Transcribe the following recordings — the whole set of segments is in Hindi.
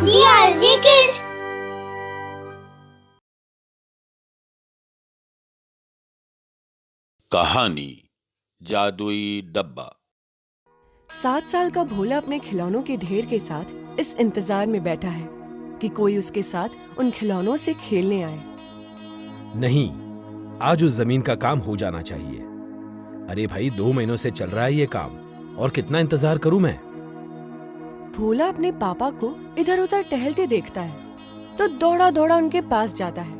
DRG Kids। कहानी जादुई डब्बा। 7 साल का भोला अपने खिलौनों के ढेर के साथ इस इंतजार में बैठा है कि कोई उसके साथ उन खिलौनों से खेलने आए। नहीं, आज उस जमीन का काम हो जाना चाहिए। अरे भाई, 2 महीनों से चल रहा है ये काम, और कितना इंतजार करूं मैं। भोला अपने पापा को इधर उधर टहलते देखता है तो दौड़ा दौड़ा उनके पास जाता है।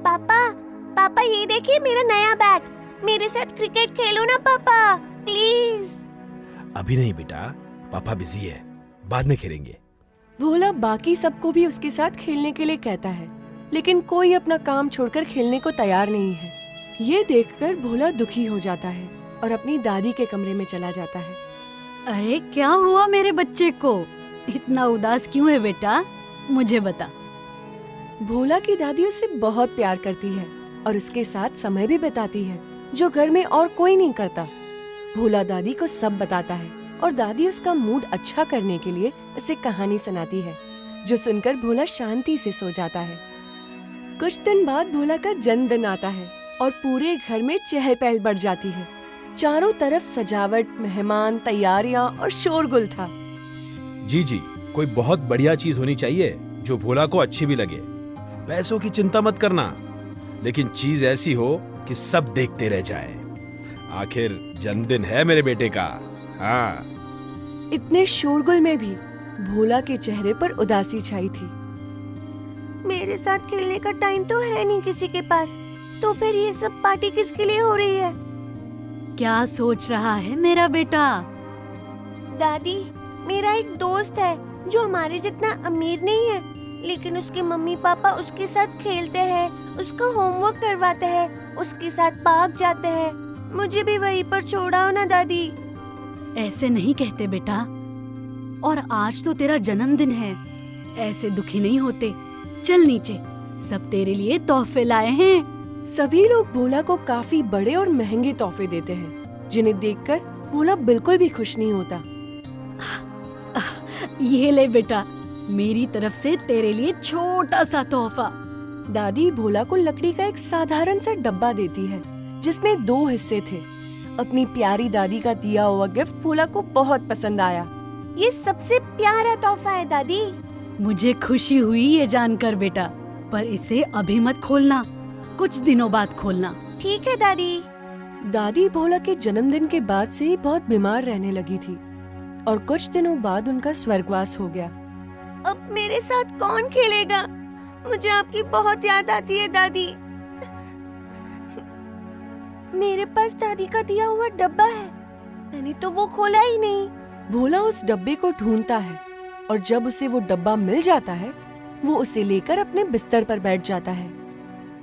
पापा ये देखिए मेरा नया बैट। मेरे साथ क्रिकेट खेलो ना पापा, प्लीज। अभी नहीं बेटा, पापा बिजी है, बाद में खेलेंगे। भोला बाकी सबको भी उसके साथ खेलने के लिए कहता है, लेकिन कोई अपना काम छोड़कर खेलने को तैयार नहीं है। ये देखकर भोला दुखी हो जाता है और अपनी दादी के कमरे में चला जाता है। अरे क्या हुआ मेरे बच्चे को? इतना उदास क्यों है बेटा? मुझे बता। भोला की दादी उसे बहुत प्यार करती है और उसके साथ समय भी बिताती है, जो घर में और कोई नहीं करता। भोला दादी को सब बताता है और दादी उसका मूड अच्छा करने के लिए उसे कहानी सुनाती है, जो सुनकर भोला शांति से सो जाता है। कुछ दिन बाद भोला का जन्मदिन आता है और पूरे घर में चहल पहल बढ़ जाती है। चारों तरफ सजावट, मेहमान, तैयारियां और शोरगुल था। जी, कोई बहुत बढ़िया चीज होनी चाहिए जो भोला को अच्छी भी लगे। पैसों की चिंता मत करना, लेकिन चीज ऐसी हो कि सब देखते रह जाए। आखिर जन्मदिन है मेरे बेटे का। हाँ। इतने शोरगुल में भी भोला के चेहरे पर उदासी छाई थी। मेरे साथ खेलने का टाइम तो है नहीं किसी के पास, तो फिर ये सब पार्टी किसके लिए हो रही है? क्या सोच रहा है मेरा बेटा? दादी, मेरा एक दोस्त है जो हमारे जितना अमीर नहीं है, लेकिन उसके मम्मी पापा उसके साथ खेलते हैं, उसका होमवर्क करवाते हैं, उसके साथ पार्क जाते हैं। मुझे भी वहीं पर छोड़ाओ ना दादी। ऐसे नहीं कहते बेटा, और आज तो तेरा जन्मदिन है, ऐसे दुखी नहीं होते। चल नीचे, सब तेरे लिए तोहफे लाए हैं। सभी लोग भोला को काफी बड़े और महंगे तोहफे देते हैं, जिन्हें देखकर भोला बिल्कुल भी खुश नहीं होता। ये ले बेटा, मेरी तरफ से तेरे लिए छोटा सा तोहफा। दादी भोला को लकड़ी का एक साधारण सा डब्बा देती है, जिसमें 2 हिस्से थे। अपनी प्यारी दादी का दिया हुआ गिफ्ट भोला को बहुत पसंद आया। ये सबसे प्यारा तोहफा है दादी। मुझे खुशी हुई ये जानकर बेटा, पर इसे अभी मत खोलना, कुछ दिनों बाद खोलना। ठीक है दादी। दादी भोला के जन्मदिन के बाद से ही बहुत बीमार रहने लगी थी और कुछ दिनों बाद उनका स्वर्गवास हो गया। अब मेरे साथ कौन खेलेगा? मुझे आपकी बहुत याद आती है दादी। मेरे पास दादी का दिया हुआ डब्बा है, मैंने तो वो खोला ही नहीं। भोला उस डब्बे को ढूंढता है और जब उसे वो डब्बा मिल जाता है, वो उसे लेकर अपने बिस्तर पर बैठ जाता है।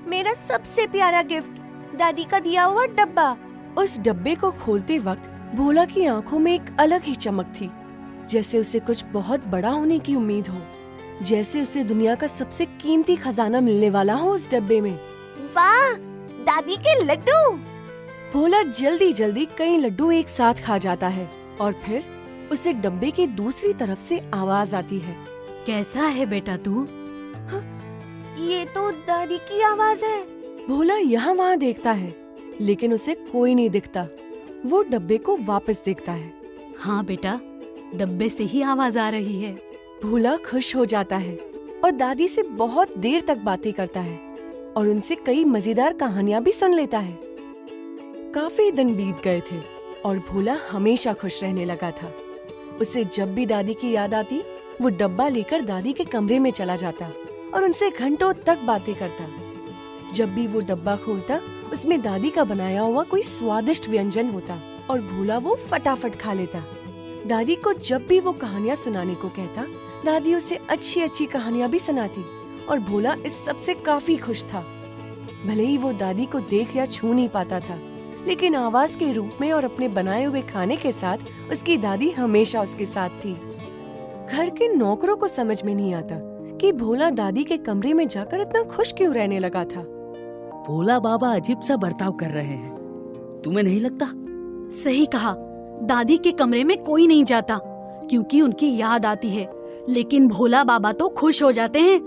मेरा सबसे प्यारा गिफ्ट, दादी का दिया हुआ डब्बा। उस डब्बे को खोलते वक्त भोला की आंखों में एक अलग ही चमक थी, जैसे उसे कुछ बहुत बड़ा होने की उम्मीद हो, जैसे उसे दुनिया का सबसे कीमती खजाना मिलने वाला हो उस डब्बे में। वाह, दादी के लड्डू! भोला जल्दी जल्दी कई लड्डू एक साथ खा जाता है और फिर उसे डब्बे की दूसरी तरफ से आवाज आती है। कैसा है बेटा तू? ये तो दादी की आवाज है। भोला यहाँ वहाँ देखता है, लेकिन उसे कोई नहीं दिखता। वो डब्बे को वापस देखता है। हाँ बेटा, डब्बे से ही आवाज आ रही है। भोला खुश हो जाता है और दादी से बहुत देर तक बातें करता है और उनसे कई मजेदार कहानियाँ भी सुन लेता है। काफी दिन बीत गए थे और भोला हमेशा खुश रहने लगा था। उसे जब भी दादी की याद आती, वो डब्बा लेकर दादी के कमरे में चला जाता और उनसे घंटों तक बातें करता। जब भी वो डब्बा खोलता, उसमें दादी का बनाया हुआ कोई स्वादिष्ट व्यंजन होता और भोला वो फटाफट खा लेता। दादी को जब भी वो कहानियाँ सुनाने को कहता, दादी उसे अच्छी अच्छी कहानियाँ भी सुनाती और भोला इस सब से काफी खुश था। भले ही वो दादी को देख या छू नहीं पाता था, लेकिन आवाज के रूप में और अपने बनाए हुए खाने के साथ उसकी दादी हमेशा उसके साथ थी। घर के नौकरों को समझ में नहीं आता कि भोला दादी के कमरे में जाकर इतना खुश क्यों रहने लगा था। भोला बाबा अजीब सा बर्ताव कर रहे हैं, तुम्हें नहीं लगता? सही कहा, दादी के कमरे में कोई नहीं जाता क्योंकि उनकी याद आती है, लेकिन भोला बाबा तो खुश हो जाते हैं।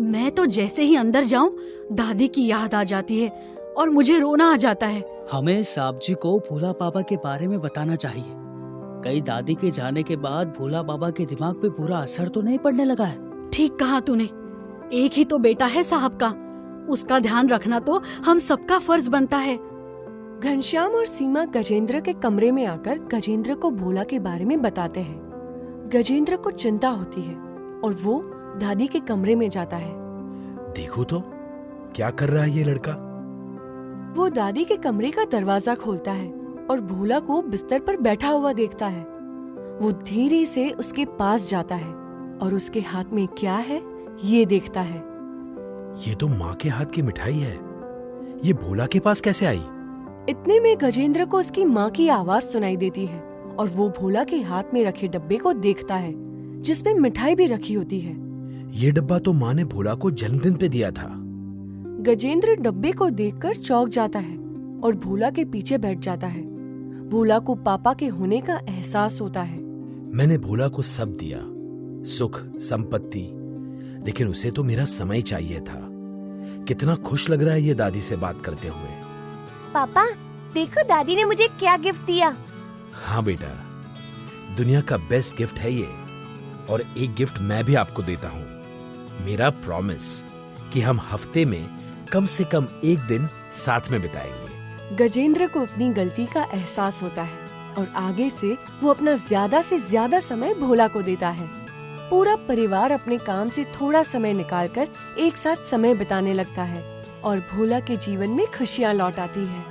मैं तो जैसे ही अंदर जाऊं दादी की याद आ जाती है और मुझे रोना आ जाता है। हमें साहब जी को भोला बाबा के बारे में बताना चाहिए। कहीं दादी के जाने के बाद भोला बाबा के दिमाग पे बुरा असर तो नहीं पड़ने लगा है। ठीक कहा तूने। एक ही तो बेटा है साहब का, उसका ध्यान रखना तो हम सबका फर्ज बनता है। घनश्याम और सीमा गजेंद्र के कमरे में आकर गजेंद्र को भोला के बारे में बताते हैं। गजेंद्र को चिंता होती है और वो दादी के कमरे में जाता है। देखो तो क्या कर रहा है ये लड़का। वो दादी के कमरे का दरवाजा खोलता है और भोला को बिस्तर पर बैठा हुआ देखता है। वो धीरे से उसके पास जाता है और उसके हाथ में क्या है ये देखता है। ये तो माँ के हाथ की मिठाई है। ये भोला के पास कैसे आई? इतने में गजेंद्र को उसकी माँ की आवाज सुनाई देती है और वो भोला के हाथ में रखे डब्बे को देखता है जिसमें मिठाई भी रखी होती है। ये डब्बा तो माँ ने भोला को जन्मदिन पे दिया था। गजेंद्र डब्बे को देखकर चौंक जाता है और भोला के पीछे बैठ जाता है। भोला को पापा के होने का एहसास होता है। मैंने भोला को सब दिया, सुख संपत्ति, लेकिन उसे तो मेरा समय चाहिए था। कितना खुश लग रहा है ये दादी से बात करते हुए। पापा देखो दादी ने मुझे क्या गिफ्ट दिया। हाँ बेटा, दुनिया का बेस्ट गिफ्ट है ये। और एक गिफ्ट मैं भी आपको देता हूँ, मेरा प्रॉमिस कि हम हफ्ते में कम से कम एक दिन साथ में बिताएंगे। गजेंद्र को अपनी गलती का एहसास होता है और आगे से वो अपना ज्यादा से ज्यादा समय भोला को देता है। पूरा परिवार अपने काम से थोड़ा समय निकालकर एक साथ समय बिताने लगता है और भोला के जीवन में खुशियाँ लौट आती है।